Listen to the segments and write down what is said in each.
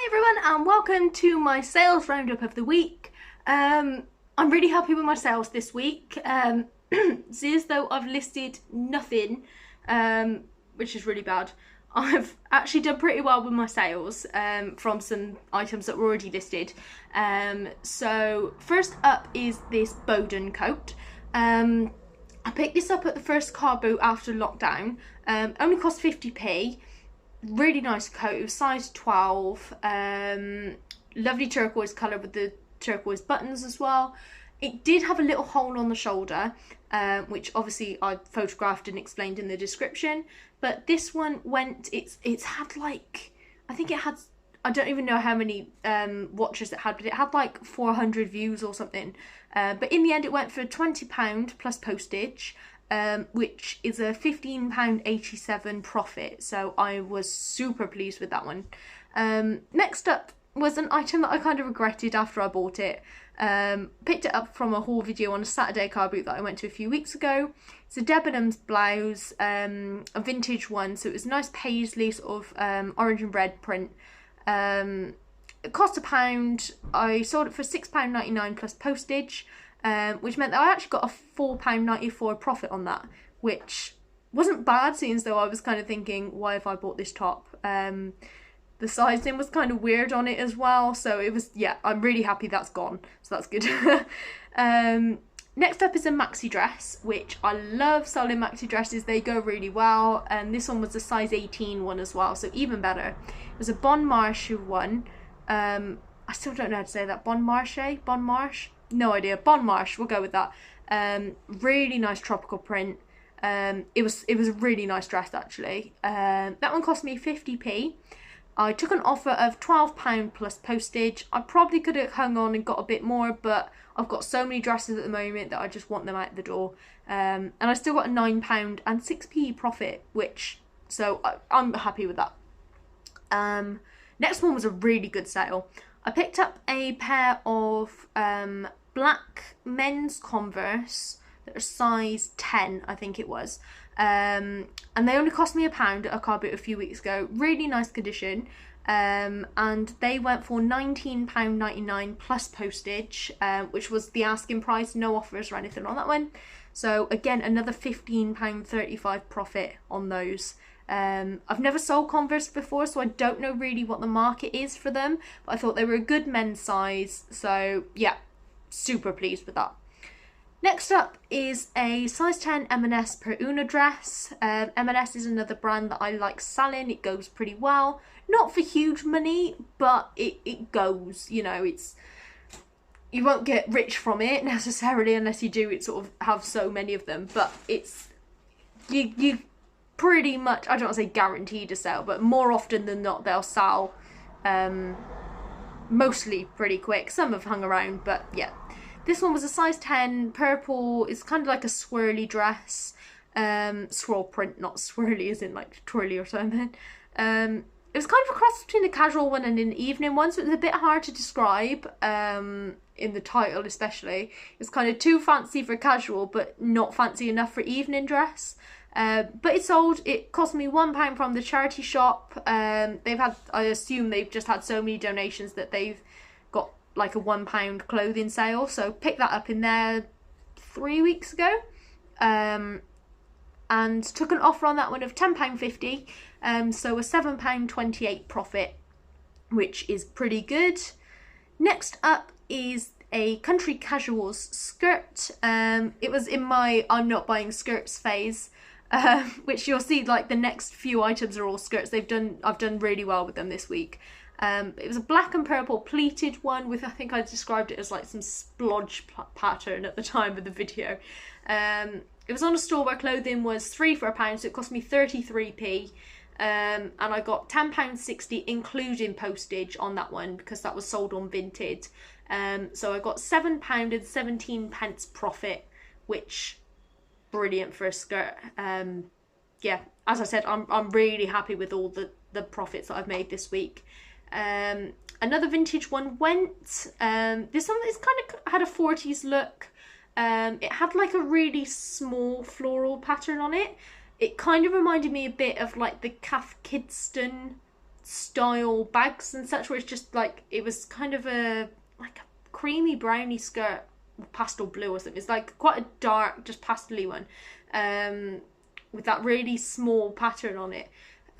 Hi everyone and welcome to my sales roundup of the week. I'm really happy with my sales this week. See, as though I've listed nothing, which is really bad. I've actually done pretty well with my sales from some items that were already listed. So first up is this Bowden coat. I picked this up at the first car boot after lockdown. Only cost 50p. Really nice coat. It was size 12. Lovely turquoise colour with the turquoise buttons as well. It did have a little hole on the shoulder, which obviously I photographed and explained in the description. But this one went, it's had like, I think it had, I don't even know how many watches it had, but it had like 400 views or something. But in the end it went for £20 plus postage. Which is a £15.87 profit, so I was super pleased with that one. Next up was an item that I kind of regretted after I bought it. Picked it up from a haul video on a Saturday car boot that I went to a few weeks ago. It's a Debenhams blouse, a vintage one, so it was a nice paisley sort of orange and red print. It cost £1. I sold it for £6.99 plus postage. Which meant that I actually got a £4.94 profit on that, which wasn't bad, seeing as though I was kind of thinking, why have I bought this top? The sizing was kind of weird on it as well, so it was, yeah, I'm really happy that's gone, so that's good. Next up is a maxi dress, which I love selling maxi dresses, they go really well, and this one was a size 18 one as well, so even better. It was a Bon Marche one. I still don't know how to say that. Bon Marche? Bon Marche? No idea. Bon Marche, we'll go with that. Really nice tropical print. It was a really nice dress actually. That one cost me 50p. I took an offer of £12 plus postage. I probably could have hung on and got a bit more, but I've got so many dresses at the moment that I just want them out the door. And I still got a £9 and 6p profit, so I'm happy with that. Next one was a really good sale. I picked up a pair of black men's Converse that are size 10, I think it was. And they only cost me £1 at a car boot a few weeks ago. Really nice condition. And they went for £19.99 plus postage, which was the asking price, no offers or anything on that one. So again, another £15.35 profit on those. I've never sold Converse before, so I don't know really what the market is for them, but I thought they were a good men's size, so yeah, super pleased with that. Next up is a size 10 M&S per Una dress. M&S is another brand that I like selling. It goes pretty well, not for huge money, but it goes, you know, you won't get rich from it necessarily unless you do it sort of have so many of them, but it's you pretty much, I don't want to say guaranteed to sell, but more often than not they'll sell, mostly pretty quick. Some have hung around, but yeah. This one was a size 10, purple. It's kind of like a swirly dress, swirl print, not swirly as in like twirly or something. It was kind of a cross between a casual one and an evening one, so it was a bit hard to describe, in the title especially. It's kind of too fancy for casual, but not fancy enough for evening dress. But it sold. It cost me £1 from the charity shop. They've had, I assume they've just had so many donations that they've got like a £1 clothing sale. So picked that up in there 3 weeks ago. And took an offer on that one of £10.50. So a £7.28 profit, which is pretty good. Next up is a country casuals skirt. It was in my I'm not buying skirts phase. Which you'll see, like the next few items are all skirts. I've done really well with them this week. It was a black and purple pleated one with, I think I described it as like some splodge pattern at the time of the video. It was on a store where clothing was 3 for £1, so it cost me 33p. And I got £10.60 including postage on that one because that was sold on Vinted. So I got £7.17 profit, which brilliant for a skirt. Yeah, as I said, I'm really happy with all the profits that I've made this week. Another vintage one went. This one is kind of had a 40s look. It had like a really small floral pattern on it. It kind of reminded me a bit of like the Cath Kidston style bags and such, where it's just like, it was kind of a creamy brownie skirt, pastel blue or something. It's like quite a dark, just pastel-y one, with that really small pattern on it.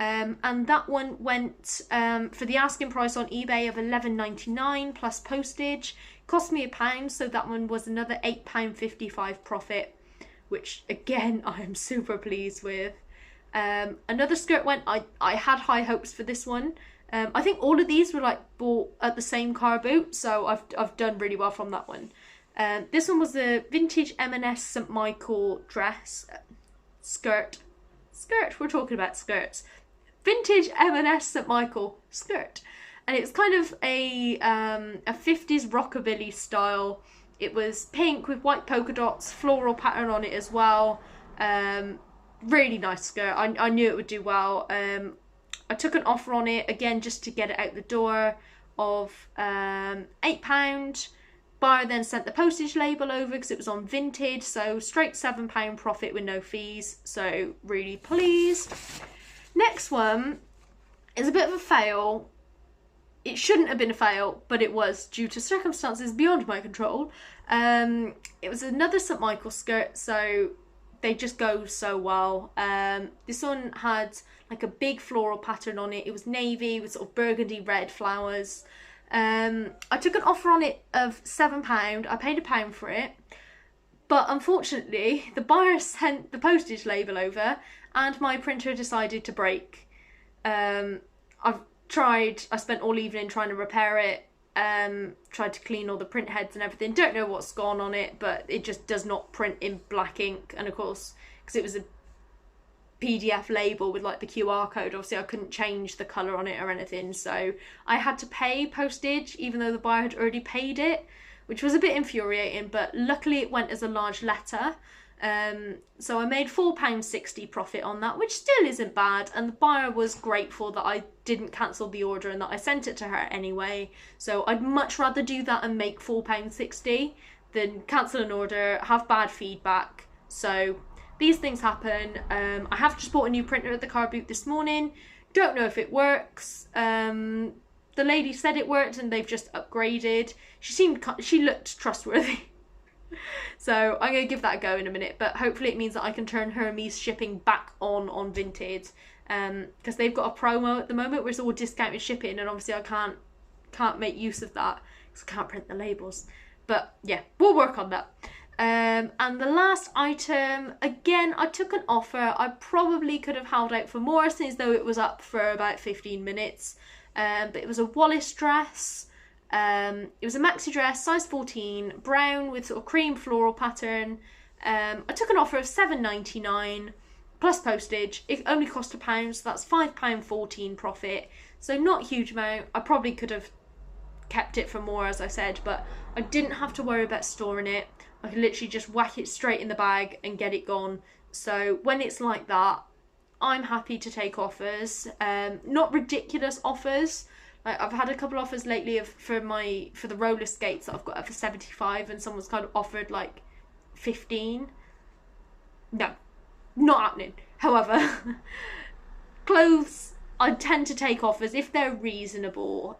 And that one went for the asking price on eBay of £11.99 plus postage. Cost me £1, so that one was another £8.55 profit, which again I am super pleased with. Another skirt went, I had high hopes for this one. I think all of these were like bought at the same car boot, so I've done really well from that one. This one was a vintage M&S St Michael dress, skirt, we're talking about skirts. Vintage M&S St Michael skirt, and it's kind of a 50s rockabilly style. It was pink with white polka dots, floral pattern on it as well. Really nice skirt. I knew it would do well. I took an offer on it again just to get it out the door of £8. Buyer then sent the postage label over because it was on Vinted, so straight £7 profit with no fees, so really pleased. Next one is a bit of a fail. It shouldn't have been a fail, but it was due to circumstances beyond my control. It was another St Michael skirt, so they just go so well. This one had like a big floral pattern on it. It was navy with sort of burgundy red flowers. I took an offer on it of £7. I paid £1 for it, but unfortunately the buyer sent the postage label over and my printer decided to break. I spent all evening trying to repair it, tried to clean all the print heads and everything. Don't know what's gone on it, but it just does not print in black ink. And of course, because it was a PDF label with like the QR code, obviously I couldn't change the colour on it or anything, so I had to pay postage even though the buyer had already paid it, which was a bit infuriating, but luckily it went as a large letter. So I made £4.60 profit on that, which still isn't bad, and the buyer was grateful that I didn't cancel the order and that I sent it to her anyway. So I'd much rather do that and make £4.60 than cancel an order, have bad feedback. So these things happen. I have just bought a new printer at the car boot this morning. Don't know if it works. The lady said it worked and they've just upgraded. She looked trustworthy. So I'm going to give that a go in a minute, but hopefully it means that I can turn Hermes shipping back on Vinted, because they've got a promo at the moment where it's all discounted shipping, and obviously I can't make use of that because I can't print the labels. But yeah, we'll work on that. And the last item, again, I took an offer. I probably could have held out for more since though it was up for about 15 minutes, but it was a Wallace dress. It was a maxi dress, size 14, brown with sort of cream floral pattern. I took an offer of £7.99 plus postage. It only cost £1, so that's £5.14 profit. So not a huge amount. I probably could have kept it for more, as I said, but I didn't have to worry about storing it. I could literally just whack it straight in the bag and get it gone. So when it's like that, I'm happy to take offers. Not ridiculous offers. Like, I've had a couple offers lately for the roller skates that I've got for 75, and someone's kind of offered like 15. No, not happening. However, clothes, I tend to take offers if they're reasonable,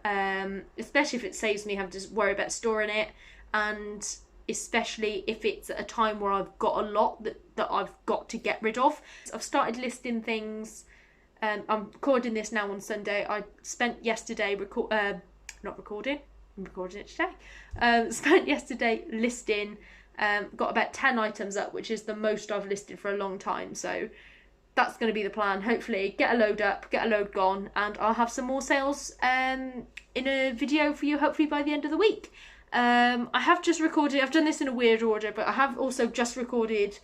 especially if it saves me having to worry about storing it, and especially if it's at a time where I've got a lot that I've got to get rid of. I've started listing things. I'm recording this now on Sunday. I spent yesterday I'm recording it today. Spent yesterday listing, got about 10 items up, which is the most I've listed for a long time. So that's going to be the plan. Hopefully get a load up, get a load gone, and I'll have some more sales in a video for you hopefully by the end of the week. I have just recorded, I've done this in a weird order, but I have also just recorded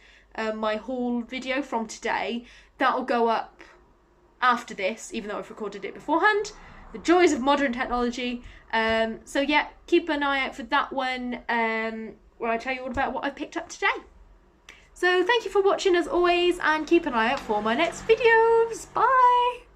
my haul video from today. That'll go up after this, even though I've recorded it beforehand. The joys of modern technology. So yeah, keep an eye out for that one, where I tell you all about what I picked up today. So thank you for watching as always, and keep an eye out for my next videos. Bye!